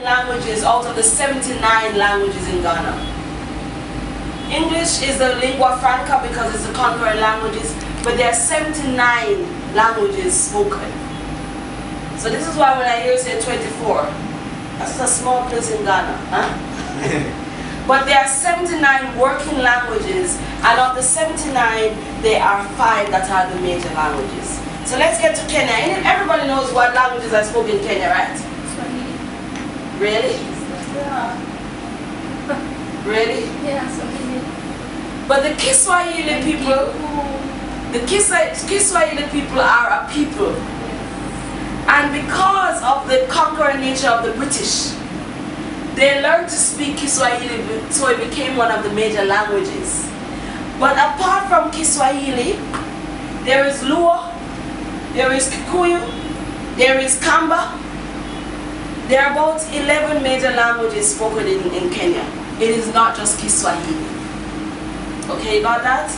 languages out of the 79 languages in Ghana. English is the lingua franca because it's the concurrent languages, but there are 79 languages spoken. So this is why when I hear you say 24, that's a small place in Ghana. Huh? But there are 79 working languages, and of the 79, there are 5 that are the major languages. So let's get to Kenya. Everybody knows what languages are spoken in Kenya, right? Swahili. Really? Yeah. Really? Yeah, Swahili. But the Kiswahili people, Kiswahili people are a people. And because of the conquering nature of the British, they learned to speak Kiswahili, so it became one of the major languages. But apart from Kiswahili, there is Luo, there is Kikuyu, there is Kamba. There are about 11 major languages spoken in Kenya. It is not just Kiswahili. Okay, you got that?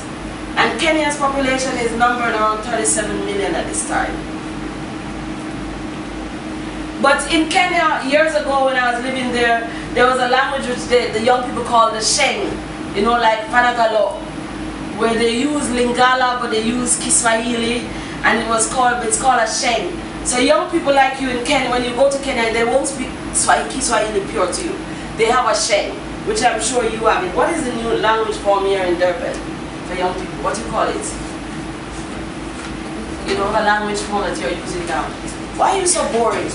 And Kenya's population is numbered around 37 million at this time. But in Kenya, years ago when I was living there, there was a language which the young people call the Sheng, you know, like Panagalo, where they use Lingala but they use Kiswahili, and it's called a Sheng. So young people like you in Kenya, when you go to Kenya, they won't speak Kiswahili pure to you. They have a Sheng, which I'm sure you have it. What is the new language form here in Durban for young people? What do you call it? You know, the language form that you're using now. Why are you so boring?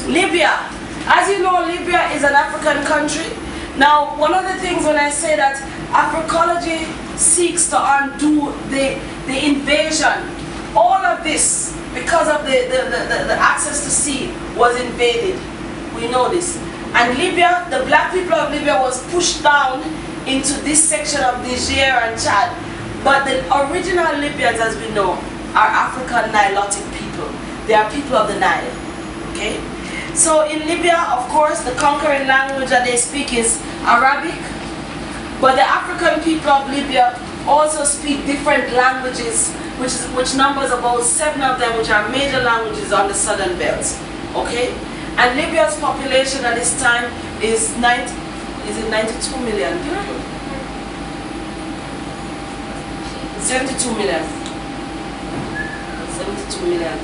Libya. As you know, Libya is an African country. Now, one of the things when I say that Afrikology seeks to undo the invasion, all of this, because of the access to sea, was invaded. We know this. And Libya, the black people of Libya was pushed down into this section of Niger and Chad. But the original Libyans, as we know, are African Nilotic people. They are people of the Nile. Okay? So in Libya, of course, the conquering language that they speak is Arabic. But the African people of Libya also speak different languages, which numbers about 7 of them, which are major languages on the southern belt. Okay? And Libya's population at this time is 92 million? 72 million. 72 million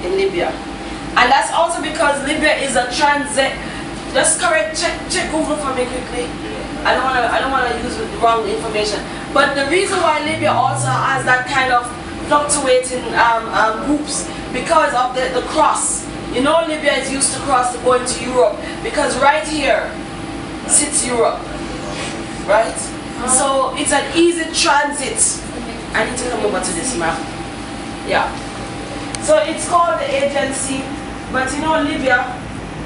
in Libya. And that's also because Libya is a transit. Just check Google for me quickly. I don't want to use the wrong information. But the reason why Libya also has that kind of fluctuating groups, because of the cross. You know, Libya is used to cross to go into Europe, because right here sits Europe, right? So it's an easy transit. I need to come over to this map. Yeah. So it's called the agency, but you know, Libya,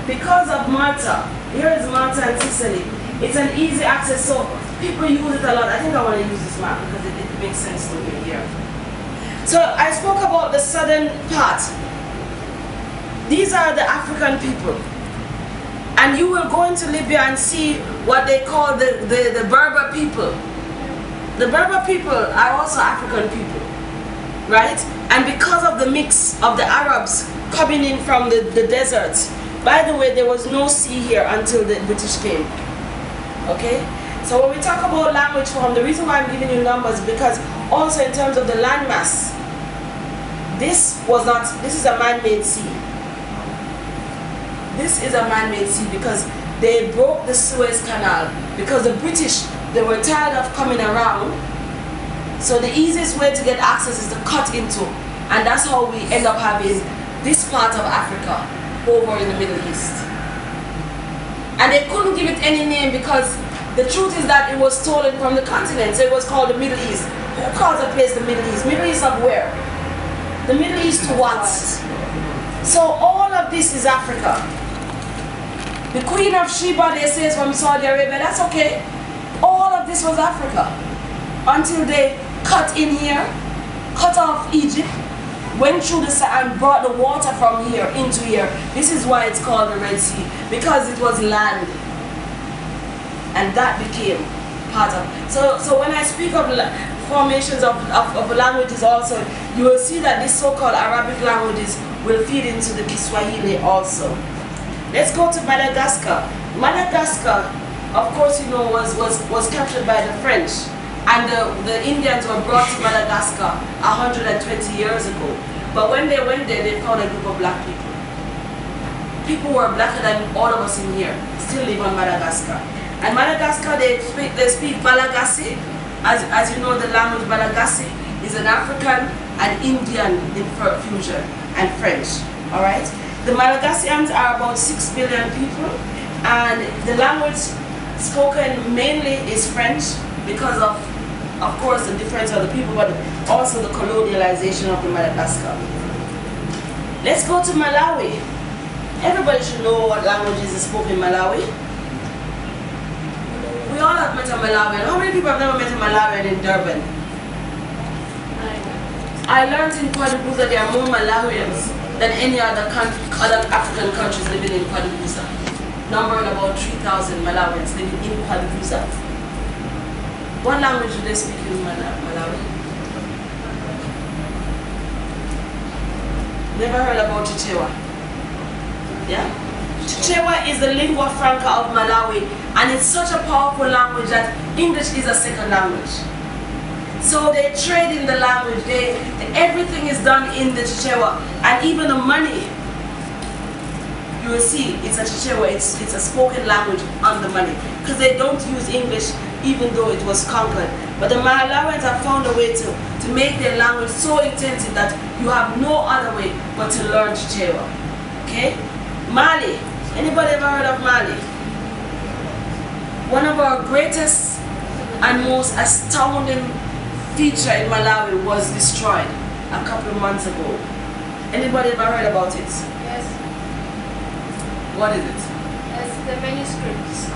because of Malta, here is Malta and Sicily, it's an easy access, so people use it a lot. I think I want to use this map because it makes sense to me here. So I spoke about the southern part. These are the African people. And you will go into Libya and see what they call the Berber people. The Berber people are also African people, right? And because of the mix of the Arabs coming in from the deserts, by the way, there was no sea here until the British came, okay? So when we talk about language form, the reason why I'm giving you numbers, because also in terms of the landmass, this is a man-made sea. This is a man-made sea because they broke the Suez Canal, because the British, they were tired of coming around. So the easiest way to get access is to cut into, and that's how we end up having this part of Africa over in the Middle East. And they couldn't give it any name because the truth is that it was stolen from the continent, so it was called the Middle East. Who calls a place the Middle East? Middle East of where? The Middle East to what? So all of this is Africa. The Queen of Sheba, they say, is from Saudi Arabia. That's okay. All of this was Africa until they cut in here, cut off Egypt, went through the sea and brought the water from here into here. This is why it's called the Red Sea, because it was land. And that became part of. So when I speak of formations of languages also, you will see that these so-called Arabic languages will feed into the Kiswahili also. Let's go to Madagascar. Madagascar, of course, you know, was captured by the French. And the Indians were brought to Madagascar 120 years ago. But when they went there, they found a group of black people. People who are blacker than all of us in here still live on Madagascar. And Madagascar, they speak Malagasy. As you know, the language Malagasy is an African and Indian fusion and French. All right. The Malagasyans are about 6 billion people, and the language spoken mainly is French because of course, the difference of the people, but also the colonialization of the Madagascar. Let's go to Malawi. Everybody should know what languages is spoken in Malawi. We all have met a Malawian. How many people have never met a Malawian in Durban? I learned in Quadribusa there are more Malawians than any other African countries living in Quadribusa. Numbering about 3,000 Malawians living in Quadribusa. What language do they speak in Malawi? Never heard about Chichewa? Yeah? Chichewa is the lingua franca of Malawi, and it's such a powerful language that English is a second language. So they trade in the language, everything is done in the Chichewa, and even the money, you will see it's a Chichewa, it's a spoken language on the money, because they don't use English even though it was conquered. But the Malawians have found a way to make their language so intensive that you have no other way but to learn Chichewa. Okay? Mali. Anybody ever heard of Mali? One of our greatest and most astounding feature in Malawi was destroyed a couple of months ago. Anybody ever heard about it? Yes. What is it? It's the manuscripts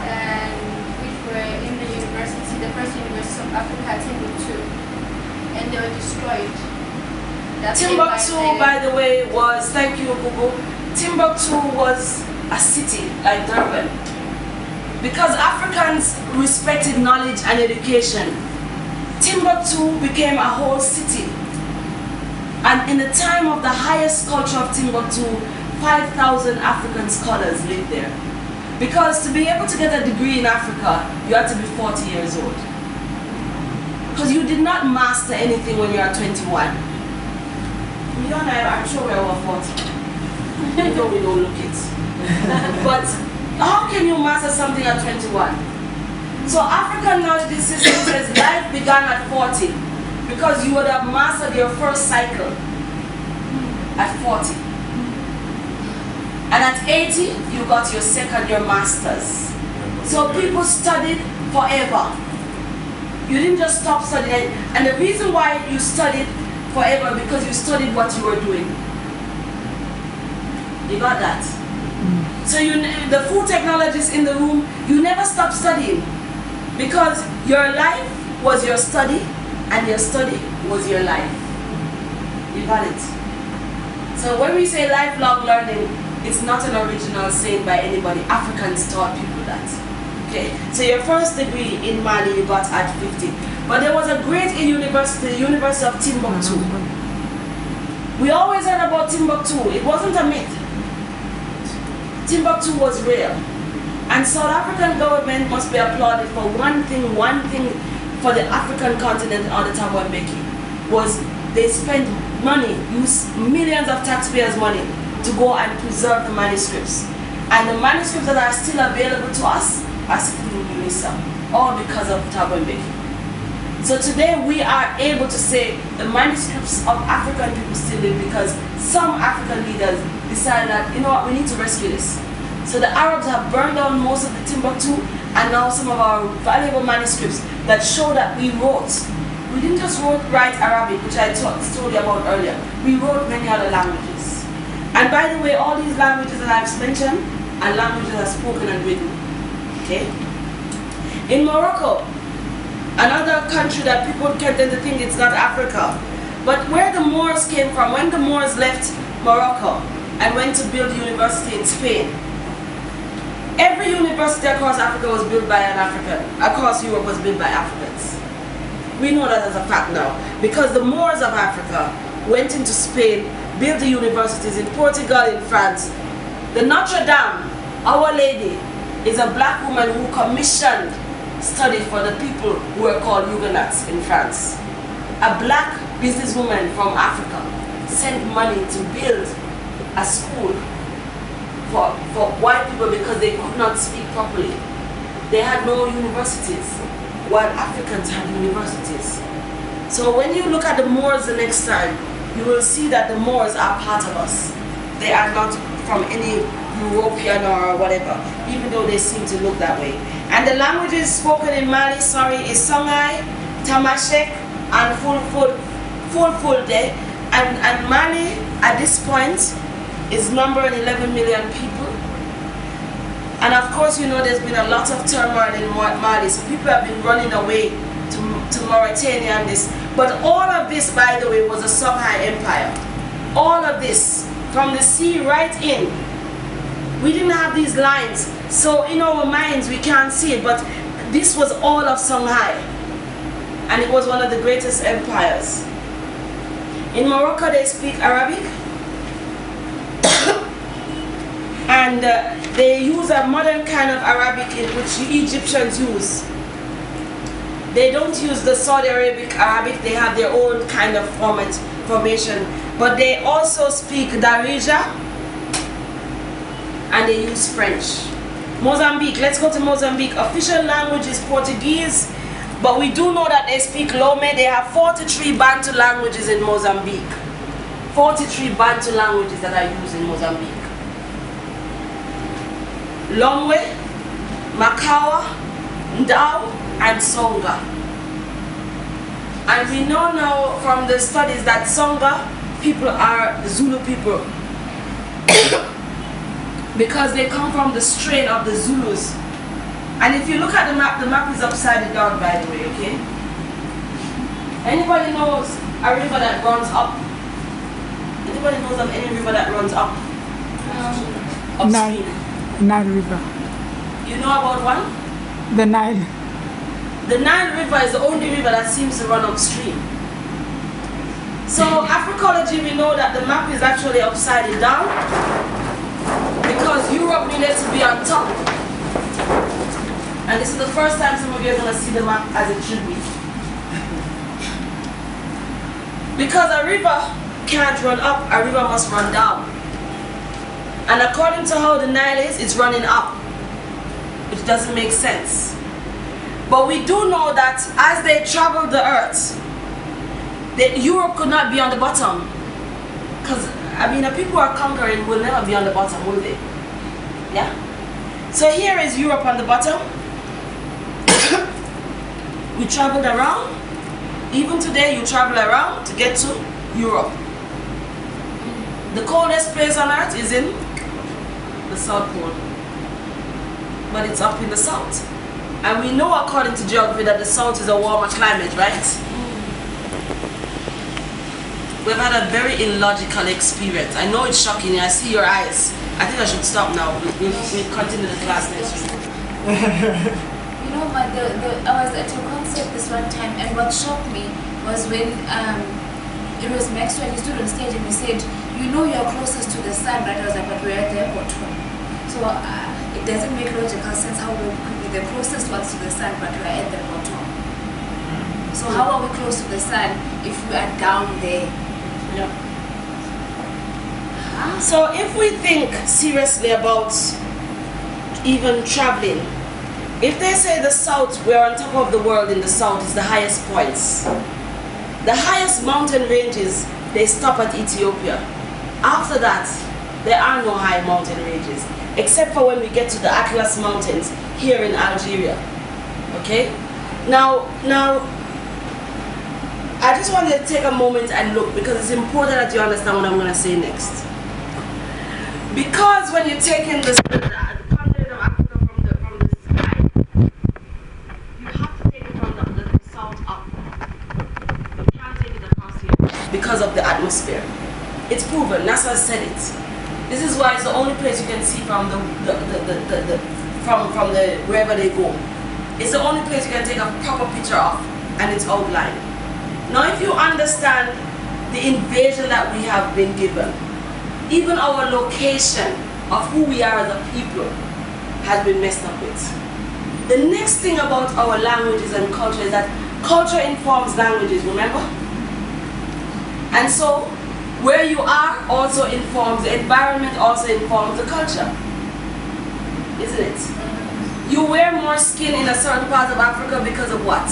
which were in the university, the first university of Africa, Timbuktu, and they were destroyed. Timbuktu, by the way, was, thank you, Google. Timbuktu was a city like Durban. Because Africans respected knowledge and education, Timbuktu became a whole city. And in the time of the highest culture of Timbuktu, 5,000 African scholars lived there. Because to be able to get a degree in Africa, you had to be 40 years old. Because you did not master anything when you are 21. You and I, I'm sure we're over 40. Though we don't look it. But how can you master something at 21? So African knowledge system says life began at 40 because you would have mastered your first cycle at 40. And at 80, you got your second, your master's. So people studied forever. You didn't just stop studying. And the reason why you studied forever because you studied what you were doing. You got that? So the food technologists in the room, you never stopped studying because your life was your study and your study was your life. You got it? So when we say lifelong learning, it's not an original saying by anybody. Africans taught people that. Okay, so your first degree in Mali you got at 50. But there was a great university, the University of Timbuktu. We always heard about Timbuktu. It wasn't a myth. Timbuktu was real. And South African government must be applauded for one thing for the African continent or the Thabo Mbeki was they spent money, used millions of taxpayers' money to go and preserve the manuscripts. And the manuscripts that are still available to us are sitting in UNISA, all because of Thabo Mbeki. So today we are able to say the manuscripts of African people still live because some African leaders decided that, you know what, we need to rescue this. So the Arabs have burned down most of the Timbuktu and now some of our valuable manuscripts that show that we wrote. We didn't just write Arabic, which I told you about earlier. We wrote many other languages. And by the way, all these languages that I've mentioned are languages that are spoken and written. Okay? In Morocco, another country that people tend to think it's not Africa, but where the Moors came from, when the Moors left Morocco and went to build university in Spain, every university across Africa was built by an African. Across Europe was built by Africans. We know that as a fact now, because the Moors of Africa went into Spain, built the universities in Portugal, in France. The Notre Dame Our Lady is a black woman who commissioned study for the people who were called Huguenots in France. A black businesswoman from Africa sent money to build a school for white people because they could not speak properly. They had no universities, while Africans had universities. So when you look at the Moors the next time, you will see that the Moors are part of us. They are not from any European or whatever, even though they seem to look that way. And the languages spoken in Mali, is Songhai, Tamashek, and Fulfulde. And Mali, at this point, is numbering 11 million people. And of course, you know, there's been a lot of turmoil in Mali, so people have been running away to Mauritania and this. But all of this, by the way, was a Songhai Empire. All of this, from the sea right in. We didn't have these lines, so in our minds we can't see it, but this was all of Songhai. And it was one of the greatest empires. In Morocco they speak Arabic. And they use a modern kind of Arabic in which Egyptians use. They don't use the Saudi Arabic, they have their own kind of formation. But they also speak Darija, and they use French. Mozambique, let's go to Mozambique. Official language is Portuguese, but we do know that they speak Lome. They have 43 Bantu languages in Mozambique. 43 Bantu languages that are used in Mozambique. Lomwe, Makawa, Ndau, and Songa. And we know now from the studies that Songa people are Zulu people because they come from the strain of the Zulus. And if you look at the map is upside down, by the way, okay? Anybody knows a river that runs up? Anybody knows of any river that runs up? Upstream? Nile River. You know about one? The Nile. The Nile River is the only river that seems to run upstream. So Afrikology, we know that the map is actually upside down because Europe needed to be on top. And this is the first time some of you are going to see the map as it should be. Because a river can't run up, a river must run down. And according to how the Nile is, it's running up, which doesn't make sense. But we do know that as they traveled the earth, Europe could not be on the bottom. Because, I mean, the people who are conquering will never be on the bottom, will they? Yeah? So here is Europe on the bottom. We traveled around. Even today, you travel around to get to Europe. The coldest place on earth is in the South Pole. But it's up in the south. And we know according to geography that the south is a warmer climate, right? We've had a very illogical experience. I know it's shocking you. I see your eyes. I think I should stop now. We'll continue the class next week. You know, but I was at your concert this one time, and what shocked me was when it was Maxwell, you stood on stage and you said, you know you're closest to the sun, right? I was like, but we're at the airport. So it doesn't make logical sense how we could be the closest ones to the sun, but we're at the bottom. So how are we close to the sun if we are down there? Yeah. So if we think seriously about even traveling, if they say the south, we're on top of the world in the south, is the highest points. The highest mountain ranges, they stop at Ethiopia. After that, there are no high mountain ranges, except for when we get to the Atlas Mountains here in Algeria. Okay? Now, I just wanted to take a moment and look because it's important that you understand what I'm going to say next. Because when you're taking the continent of Africa from the sky, you have to take it from the south up. You can't take it across here because of the atmosphere. It's proven. NASA said it. This is why it's the only place you can see from from wherever they go. It's the only place you can take a proper picture of, and it's outlined. Now, if you understand the invasion that we have been given, even our location of who we are as a people, has been messed up with. The next thing about our languages and culture is that culture informs languages, remember? And so, where you are also informs, the environment also informs the culture. Isn't it? You wear more skin in a certain part of Africa because of what?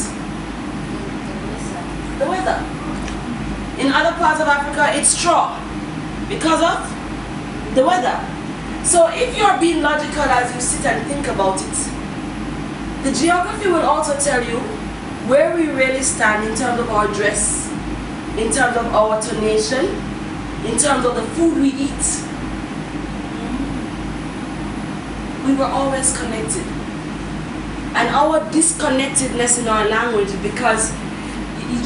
The weather. In other parts of Africa, it's straw because of the weather. So if you're being logical as you sit and think about it, the geography will also tell you where we really stand in terms of our dress, in terms of our tonation, in terms of the food we eat. We were always connected. And our disconnectedness in our language, because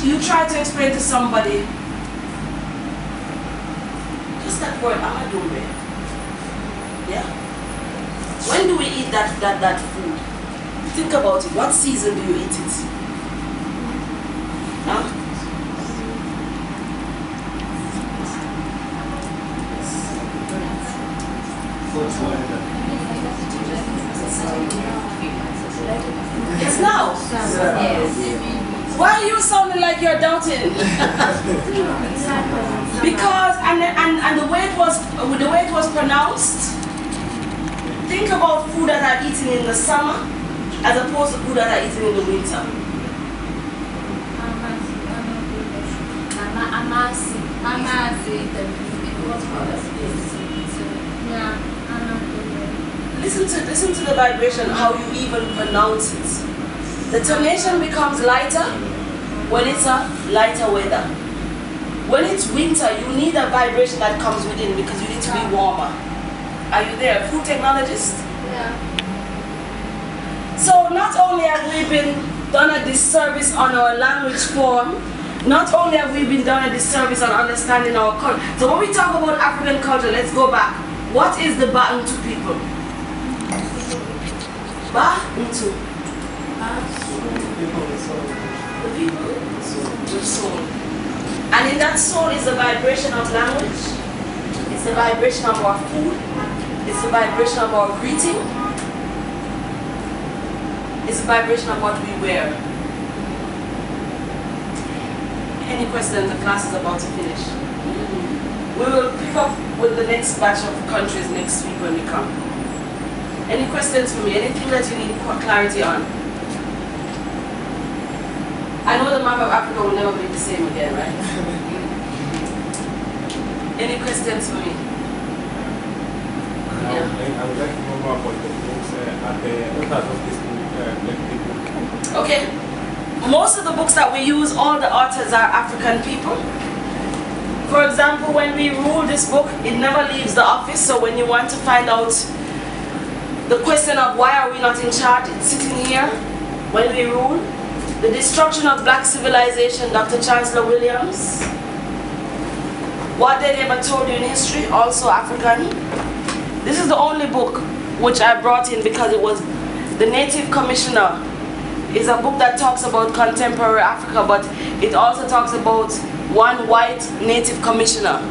you try to explain to somebody, just that word, amadumbe. Yeah? When do we eat that food? Think about it. What season do you eat it? Huh? It's now. Why are you sounding like you're doubting? Because and the way it was pronounced. Think about food that are eaten in the summer as opposed to food that are eaten in the winter. Listen to the vibration, how you even pronounce it. The tonation becomes lighter when it's a lighter weather. When it's winter, you need a vibration that comes within because you need to be warmer. Are you there? Food technologist? Yeah. So not only have we been done a disservice on our language form, not only have we been done a disservice on understanding our culture. So when we talk about African culture, let's go back. What is the Bantu people? Bantu. The people with soul. And in that soul is the vibration of language. It's the vibration of our food. It's the vibration of our greeting. It's the vibration of what we wear. Any questions? The class is about to finish. We will pick up with the next batch of countries next week when we come. Any questions for me? Anything that you need clarity on? I know the map of Africa will never be the same again, right? Any questions for me? Yeah. I would like to know more about the books and the authors of this book. Okay. Most of the books that we use, all the authors are African people. For example, when we rule this book, it never leaves the office. So when you want to find out the question of why are we not in charge, it's sitting here when we rule. The Destruction of Black Civilization, Dr. Chancellor Williams. What They Never Told You in History, also African. This is the only book which I brought in because it was The Native Commissioner. It's a book that talks about contemporary Africa, but it also talks about one white native commissioner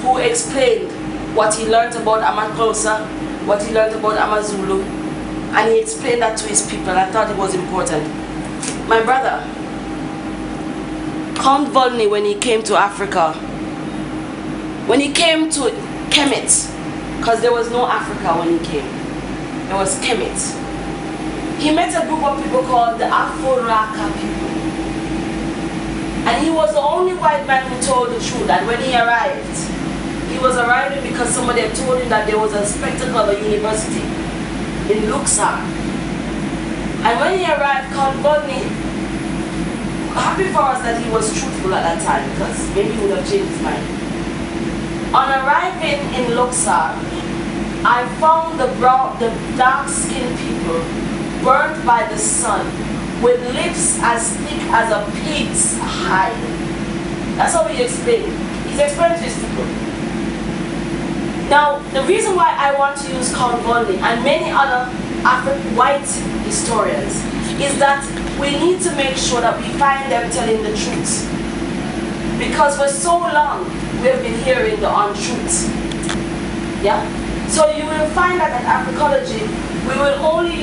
who explained what he learned about Amaklosa, what he learned about Amazulu, and he explained that to his people. I thought it was important. My brother, Count Volney, when he came to Africa, when he came to Kemet, because there was no Africa when he came, there was Kemet. He met a group of people called the Aforaka people. And he was the only white man who told the truth. And when he arrived, he was arriving because somebody had told him that there was a spectacle of a university in Luxor. And when he arrived, Count Volney, happy for us that he was truthful at that time because maybe he would have changed his mind. On arriving in Luxor, I found the dark-skinned people burnt by the sun with lips as thick as a pig's hide. That's how he explained. He's explained to his people. Now, the reason why I want to use Count Volney and many other white historians is that we need to make sure that we find them telling the truth. Because for so long, we have been hearing the untruths. Yeah? So you will find that at Afrikology, We will only